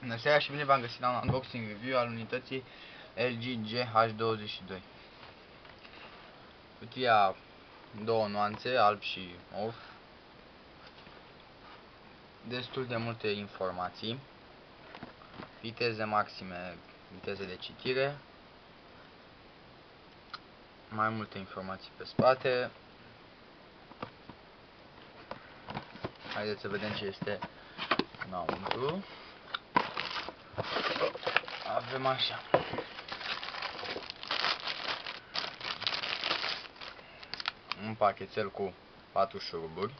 Bună seara și bine v-am găsit la un unboxing review al unității LG GH22. Cutia două nuanțe, alb și mov. Destul de multe informații. Viteze maxime, viteze de citire. Mai multe informații pe spate. Haideți să vedem ce este înăuntru. Avem așa. Un pachetel cu 4 șuruburi.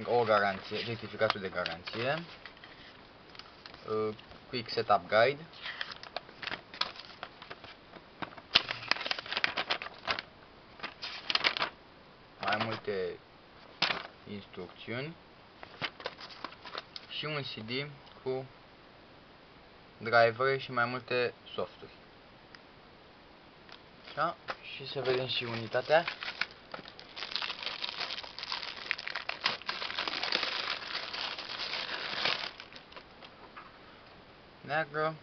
O garanție, certificatul de garanție. Quick Setup Guide. Mai multe instrucțiuni. Și un CD cu drivere și mai multe softuri. Da? Și să vedem și unitatea. Neagră,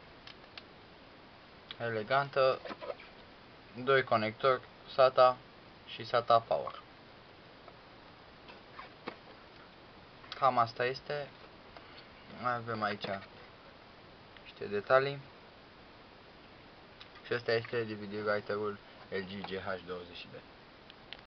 elegantă, 2 conectori SATA și SATA Power. Cam asta este. Mai avem aici niște detalii. Și ăsta este DVD writer-ul LG GH22.